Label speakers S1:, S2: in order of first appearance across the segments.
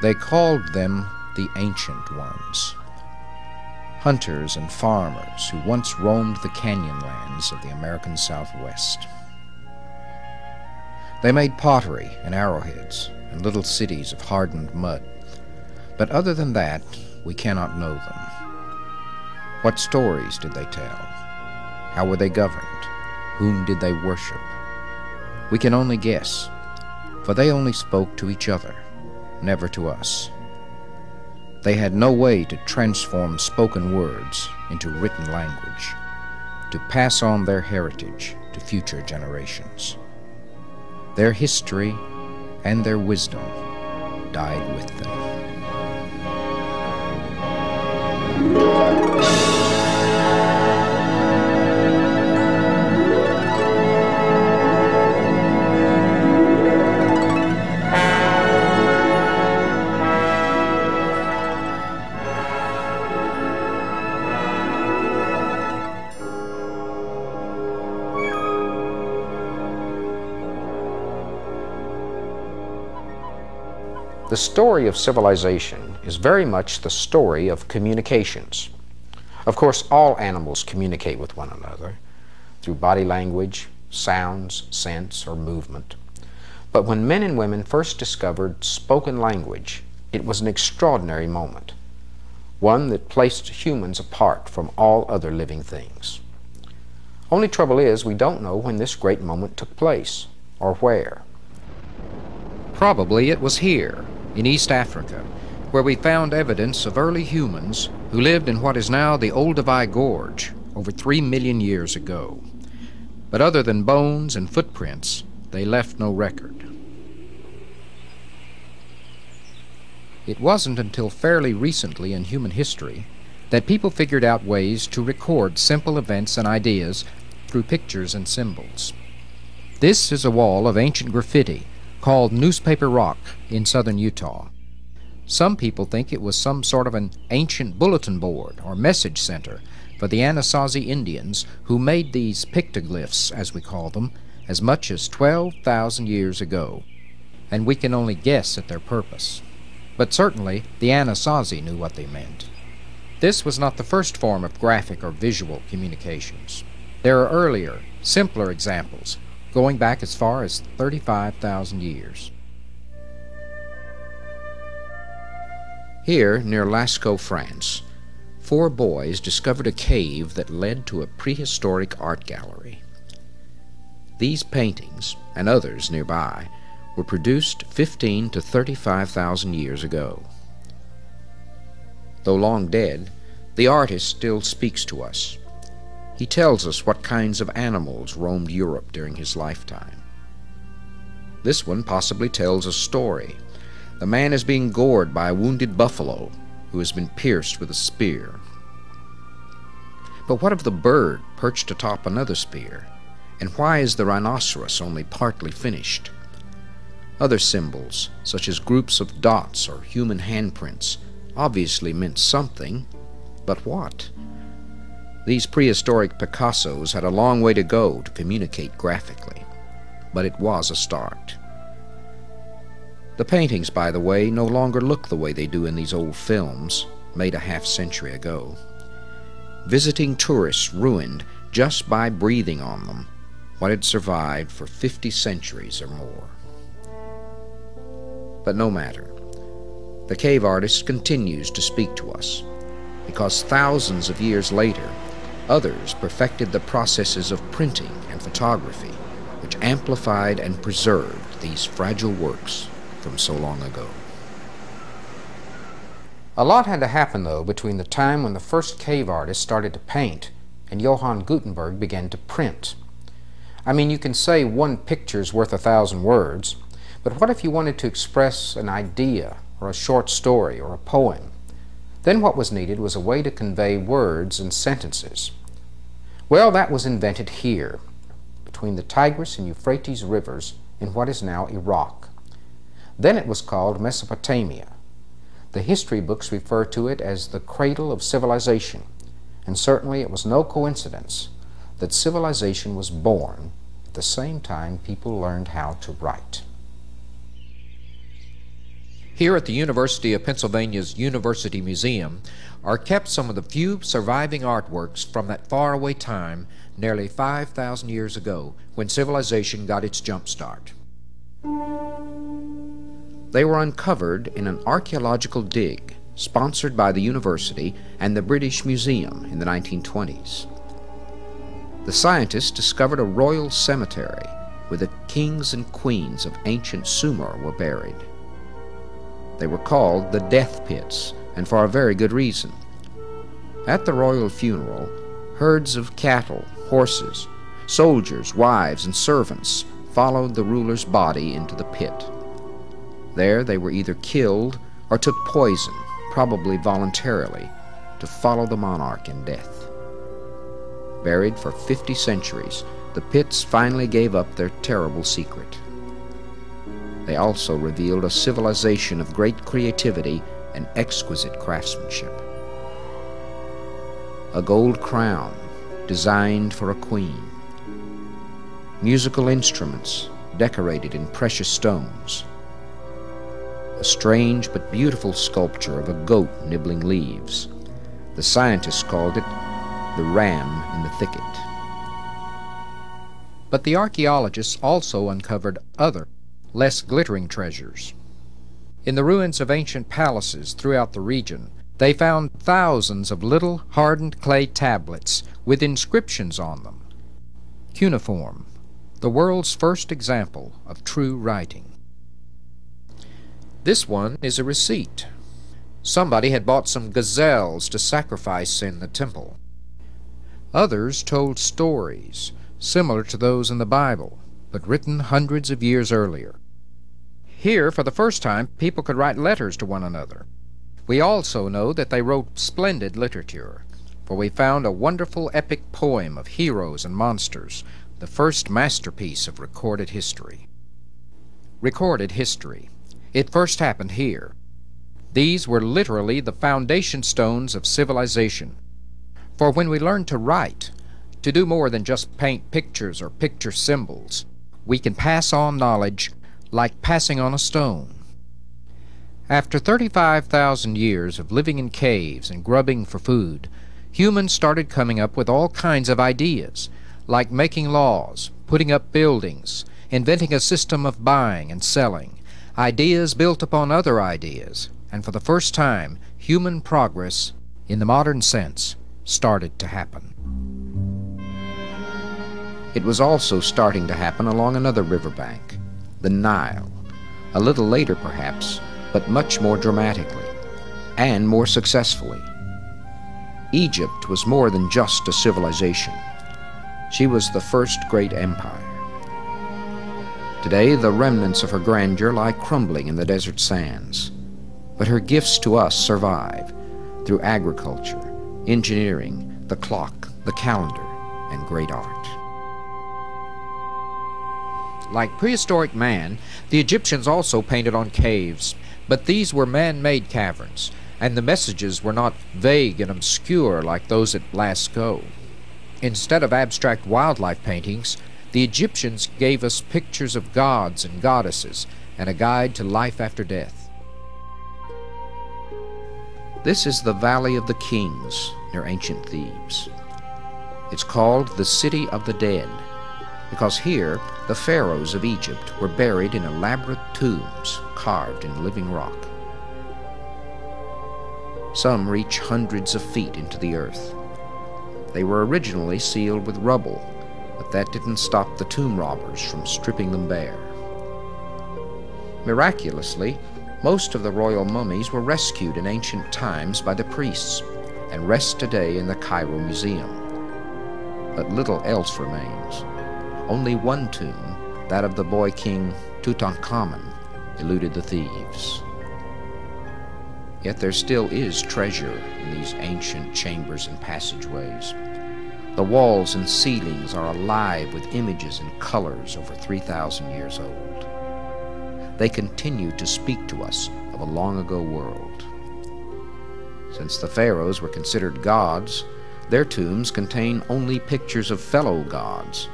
S1: They called them the Ancient Ones, hunters and farmers who once roamed the canyonlands of the American Southwest. They made pottery and arrowheads and little cities of hardened mud, but other than that, we cannot know them. What stories did they tell? How were they governed? Whom did they worship? We can only guess, for they only spoke to each other, never to us. They had no way to transform spoken words into written language, to pass on their heritage to future generations. Their history and their wisdom died with them.
S2: The story of civilization is very much the story of communications. Of course, all animals communicate with one another through body language, sounds, scents, or movement. But when men and women first discovered spoken language, it was an extraordinary moment, one that placed humans apart from all other living things. Only trouble is, we don't know when this great moment took place, or where.
S1: Probably it was here, in East Africa, where we found evidence of early humans who lived in what is now the Olduvai Gorge over 3 million years ago. But other than bones and footprints, they left no record. It wasn't until fairly recently in human history that people figured out ways to record simple events and ideas through pictures and symbols. This is a wall of ancient graffiti called Newspaper Rock in southern Utah. Some people think it was some sort of an ancient bulletin board or message center for the Anasazi Indians who made these pictoglyphs, as we call them, as much as 12,000 years ago, and we can only guess at their purpose. But certainly the Anasazi knew what they meant. This was not the first form of graphic or visual communications. There are earlier, simpler examples, going back as far as 35,000 years.
S2: Here, near Lascaux, France, 4 boys discovered a cave that led to a prehistoric art gallery. These paintings, and others nearby, were produced 15 to 35,000 years ago. Though long dead, the artist still speaks to us. He tells us what kinds of animals roamed Europe during his lifetime. This one possibly tells a story. The man is being gored by a wounded buffalo who has been pierced with a spear. But what of the bird perched atop another spear? And why is the rhinoceros only partly finished? Other symbols, such as groups of dots or human handprints, obviously meant something, but what? These prehistoric Picassos had a long way to go to communicate graphically, but it was a start. The paintings, by the way, no longer look the way they do in these old films made a half-century ago. Visiting tourists ruined just by breathing on them what had survived for 50 centuries or more. But no matter. The cave artist continues to speak to us, because thousands of years later, others perfected the processes of printing and photography, which amplified and preserved these fragile works from so long ago. A lot had to happen, though, between the time when the first cave artists started to paint and Johann Gutenberg began to print. I mean, you can say one picture's worth 1,000 words, but what if you wanted to express an idea or a short story or a poem? Then what was needed was a way to convey words and sentences. Well, that was invented here, between the Tigris and Euphrates rivers in what is now Iraq. Then it was called Mesopotamia. The history books refer to it as the cradle of civilization, and certainly it was no coincidence that civilization was born at the same time people learned how to write.
S1: Here at the University of Pennsylvania's University Museum are kept some of the few surviving artworks from that faraway time nearly 5,000 years ago when civilization got its jump start.
S2: They were uncovered in an archaeological dig sponsored by the university and the British Museum in the 1920s. The scientists discovered a royal cemetery where the kings and queens of ancient Sumer were buried. They were called the Death Pits, and for a very good reason. At the royal funeral, herds of cattle, horses, soldiers, wives, and servants followed the ruler's body into the pit. There they were either killed or took poison, probably voluntarily, to follow the monarch in death. Buried for 50 centuries, the pits finally gave up their terrible secret. They also revealed a civilization of great creativity and exquisite craftsmanship. A gold crown designed for a queen. Musical instruments decorated in precious stones. A strange but beautiful sculpture of a goat nibbling leaves. The scientists called it the ram in the thicket.
S1: But the archaeologists also uncovered other, less glittering treasures. In the ruins of ancient palaces throughout the region, they found thousands of little hardened clay tablets with inscriptions on them. Cuneiform, the world's first example of true writing. This one is a receipt. Somebody had bought some gazelles to sacrifice in the temple. Others told stories similar to those in the Bible, but written hundreds of years earlier. Here, for the first time, people could write letters to one another. We also know that they wrote splendid literature, for we found a wonderful epic poem of heroes and monsters, the first masterpiece of recorded history. Recorded history. It first happened here. These were literally the foundation stones of civilization. For when we learn to write, to do more than just paint pictures or picture symbols, we can pass on knowledge like passing on a stone. After 35,000 years of living in caves and grubbing for food, humans started coming up with all kinds of ideas, like making laws, putting up buildings, inventing a system of buying and selling, ideas built upon other ideas, and for the first time, human progress, in the modern sense, started to happen.
S2: It was also starting to happen along another riverbank, the Nile, a little later perhaps, but much more dramatically, and more successfully. Egypt was more than just a civilization. She was the first great empire. Today, the remnants of her grandeur lie crumbling in the desert sands, but her gifts to us survive through agriculture, engineering, the clock, the calendar, and great art.
S1: Like prehistoric man, the Egyptians also painted on caves, but these were man-made caverns, and the messages were not vague and obscure like those at Lascaux. Instead of abstract wildlife paintings, the Egyptians gave us pictures of gods and goddesses and a guide to life after death.
S2: This is the Valley of the Kings near ancient Thebes. It's called the City of the Dead because here the pharaohs of Egypt were buried in elaborate tombs carved in living rock. Some reach hundreds of feet into the earth. They were originally sealed with rubble, but that didn't stop the tomb robbers from stripping them bare. Miraculously, most of the royal mummies were rescued in ancient times by the priests and rest today in the Cairo Museum. But little else remains. Only one tomb, that of the boy king Tutankhamun, eluded the thieves. Yet there still is treasure in these ancient chambers and passageways. The walls and ceilings are alive with images and colors over 3,000 years old. They continue to speak to us of a long-ago world. Since the pharaohs were considered gods, their tombs contain only pictures of fellow gods.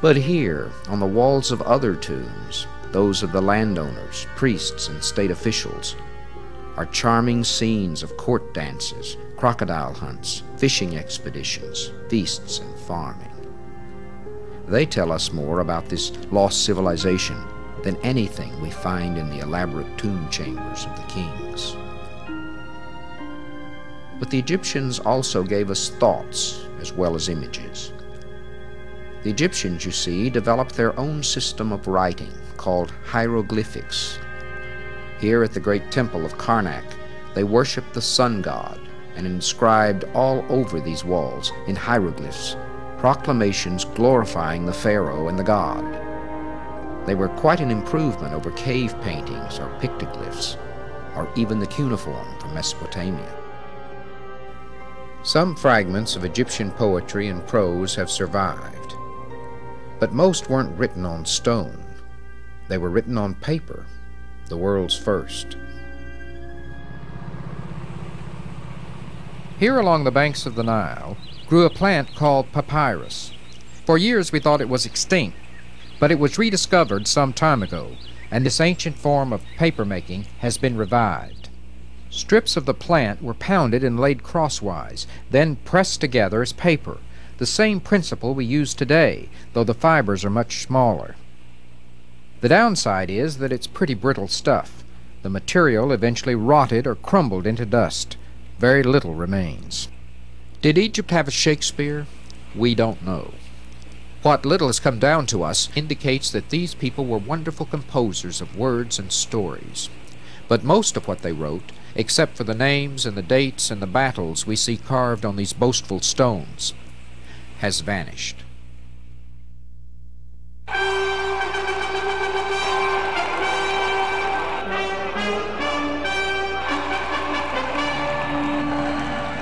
S2: But here, on the walls of other tombs, those of the landowners, priests, and state officials, are charming scenes of court dances, crocodile hunts, fishing expeditions, feasts, and farming. They tell us more about this lost civilization than anything we find in the elaborate tomb chambers of the kings. But the Egyptians also gave us thoughts as well as images. The Egyptians, you see, developed their own system of writing called hieroglyphics. Here at the great temple of Karnak, they worshipped the sun god and inscribed all over these walls in hieroglyphs proclamations glorifying the pharaoh and the god. They were quite an improvement over cave paintings or pictoglyphs, or even the cuneiform from Mesopotamia.
S1: Some fragments of Egyptian poetry and prose have survived, but most weren't written on stone. They were written on paper, the world's first. Here along the banks of the Nile grew a plant called papyrus. For years we thought it was extinct, but it was rediscovered some time ago, and this ancient form of paper-making has been revived. Strips of the plant were pounded and laid crosswise, then pressed together as paper, the same principle we use today, though the fibers are much smaller. The downside is that it's pretty brittle stuff. The material eventually rotted or crumbled into dust. Very little remains. Did Egypt have a Shakespeare? We don't know. What little has come down to us indicates that these people were wonderful composers of words and stories. But most of what they wrote, except for the names and the dates and the battles we see carved on these boastful stones, has vanished.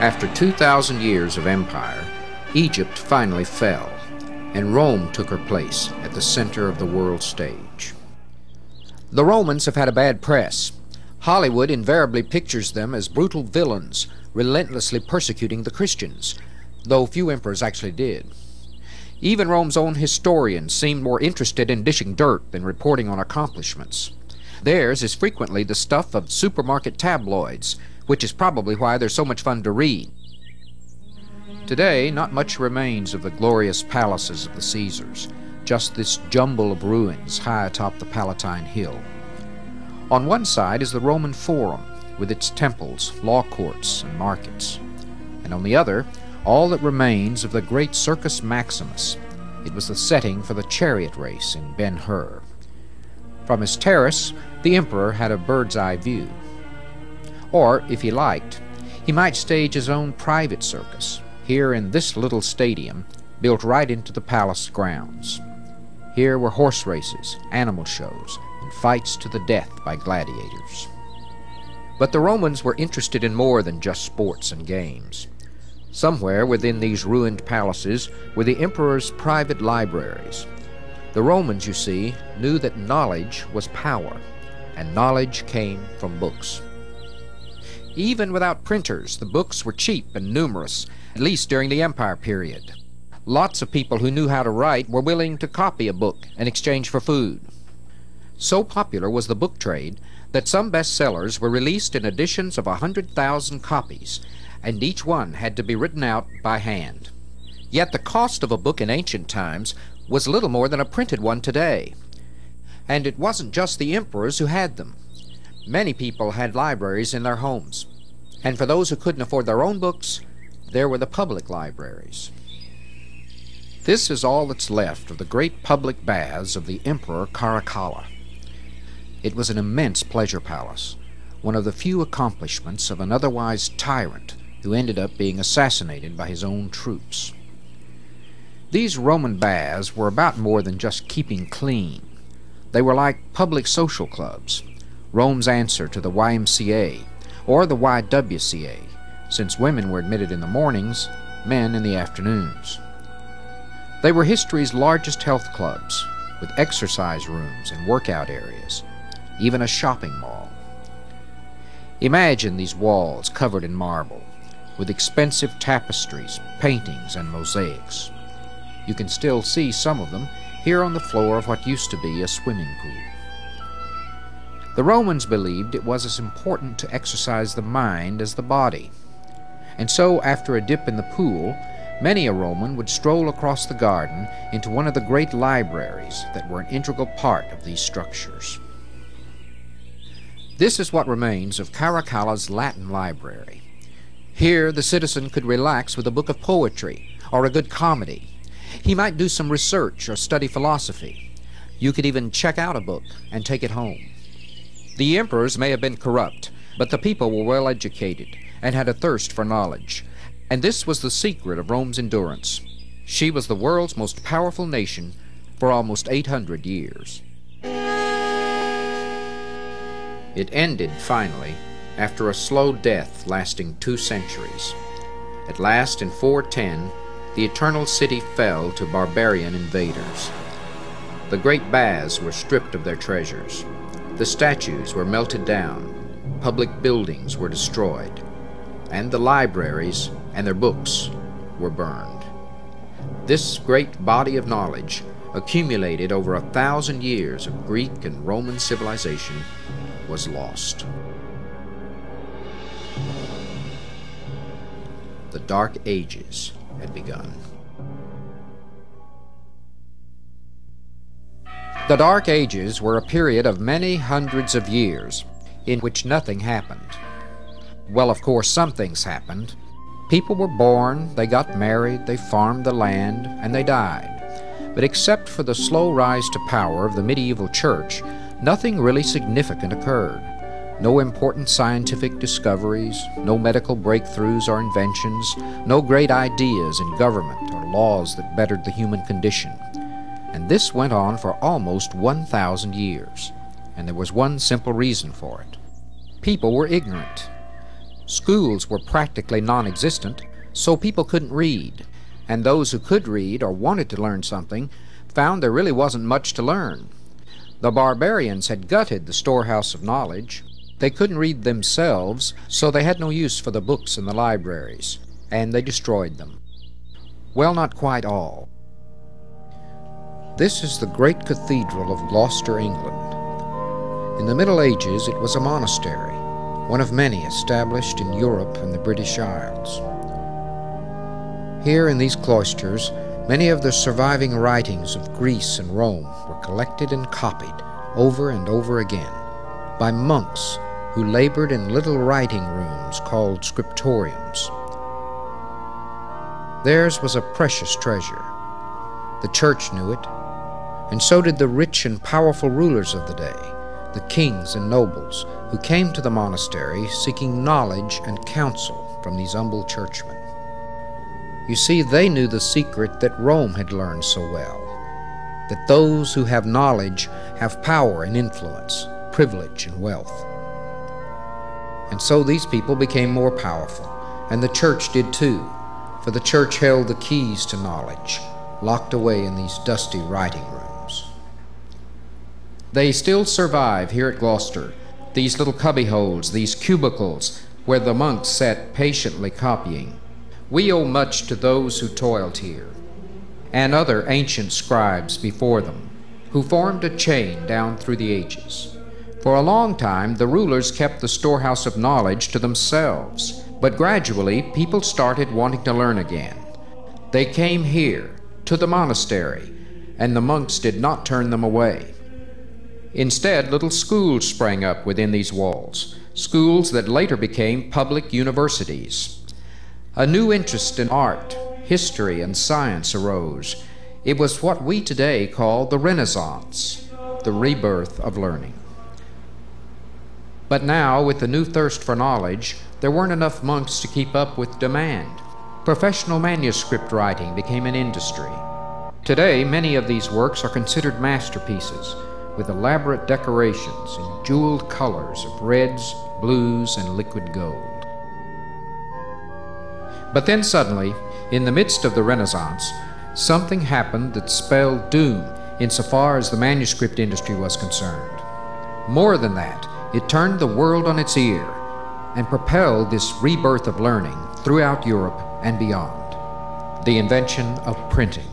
S2: After 2,000 years of empire, Egypt finally fell, and Rome took her place at the center of the world stage.
S1: The Romans have had a bad press. Hollywood invariably pictures them as brutal villains, relentlessly persecuting the Christians, though few emperors actually did. Even Rome's own historians seemed more interested in dishing dirt than reporting on accomplishments. Theirs is frequently the stuff of supermarket tabloids, which is probably why they're so much fun to read. Today, not much remains of the glorious palaces of the Caesars, just this jumble of ruins high atop the Palatine Hill. On one side is the Roman Forum, with its temples, law courts, and markets. And on the other, all that remains of the great Circus Maximus. It was the setting for the chariot race in Ben-Hur. From his terrace, the emperor had a bird's-eye view. Or, if he liked, he might stage his own private circus, here in this little stadium, built right into the palace grounds. Here were horse races, animal shows, and fights to the death by gladiators. But the Romans were interested in more than just sports and games. Somewhere within these ruined palaces were the emperor's private libraries. The Romans, you see, knew that knowledge was power, and knowledge came from books. Even without printers, the books were cheap and numerous, at least during the Empire period. Lots of people who knew how to write were willing to copy a book in exchange for food. So popular was the book trade that some bestsellers were released in editions of 100,000 copies, and each one had to be written out by hand. Yet the cost of a book in ancient times was little more than a printed one today. And it wasn't just the emperors who had them. Many people had libraries in their homes, and for those who couldn't afford their own books, there were the public libraries. This is all that's left of the great public baths of the Emperor Caracalla. It was an immense pleasure palace, one of the few accomplishments of an otherwise tyrant who ended up being assassinated by his own troops. These Roman baths were about more than just keeping clean. They were like public social clubs, Rome's answer to the YMCA or the YWCA, since women were admitted in the mornings, men in the afternoons. They were history's largest health clubs, with exercise rooms and workout areas, even a shopping mall. Imagine these walls covered in marble, with expensive tapestries, paintings, and mosaics. You can still see some of them here on the floor of what used to be a swimming pool. The Romans believed it was as important to exercise the mind as the body. And so, after a dip in the pool, many a Roman would stroll across the garden into one of the great libraries that were an integral part of these structures. This is what remains of Caracalla's Latin library. Here the citizen could relax with a book of poetry or a good comedy. He might do some research or study philosophy. You could even check out a book and take it home. The emperors may have been corrupt, but the people were well educated and had a thirst for knowledge. And this was the secret of Rome's endurance. She was the world's most powerful nation for almost 800 years. It ended, finally, after a slow death lasting 2 centuries. At last, in 410, the eternal city fell to barbarian invaders. The great baths were stripped of their treasures. The statues were melted down. Public buildings were destroyed. And the libraries and their books were burned. This great body of knowledge, accumulated over 1,000 years of Greek and Roman civilization, was lost. The Dark Ages had begun. The Dark Ages were a period of many hundreds of years in which nothing happened. Well, of course, some things happened. People were born, they got married, they farmed the land, and they died. But except for the slow rise to power of the medieval church, nothing really significant occurred. No important scientific discoveries, no medical breakthroughs or inventions, no great ideas in government or laws that bettered the human condition. And this went on for almost 1,000 years. And there was one simple reason for it. People were ignorant. Schools were practically non-existent, so people couldn't read. And those who could read or wanted to learn something found there really wasn't much to learn. The barbarians had gutted the storehouse of knowledge. They couldn't read themselves, so they had no use for the books in the libraries, and they destroyed them. Well, not quite all. This is the great cathedral of Gloucester, England. In the Middle Ages, it was a monastery, one of many established in Europe and the British Isles. Here in these cloisters, many of the surviving writings of Greece and Rome were collected and copied over and over again by monks who labored in little writing rooms called scriptoriums. Theirs was a precious treasure. The church knew it, and so did the rich and powerful rulers of the day, the kings and nobles who came to the monastery seeking knowledge and counsel from these humble churchmen. You see, they knew the secret that Rome had learned so well, that those who have knowledge have power and influence, privilege and wealth. And so these people became more powerful, and the church did too, for the church held the keys to knowledge, locked away in these dusty writing rooms. They still survive here at Gloucester, these little cubbyholes, these cubicles, where the monks sat patiently copying. We owe much to those who toiled here, and other ancient scribes before them, who formed a chain down through the ages. For a long time, the rulers kept the storehouse of knowledge to themselves, but gradually people started wanting to learn again. They came here, to the monastery, and the monks did not turn them away. Instead, little schools sprang up within these walls, schools that later became public universities. A new interest in art, history, and science arose. It was what we today call the Renaissance, the rebirth of learning. But now, with the new thirst for knowledge, there weren't enough monks to keep up with demand. Professional manuscript writing became an industry. Today, many of these works are considered masterpieces, with elaborate decorations in jeweled colors of reds, blues, and liquid gold. But then suddenly, in the midst of the Renaissance, something happened that spelled doom insofar as the manuscript industry was concerned. More than that, it turned the world on its ear and propelled this rebirth of learning throughout Europe and beyond. The invention of printing.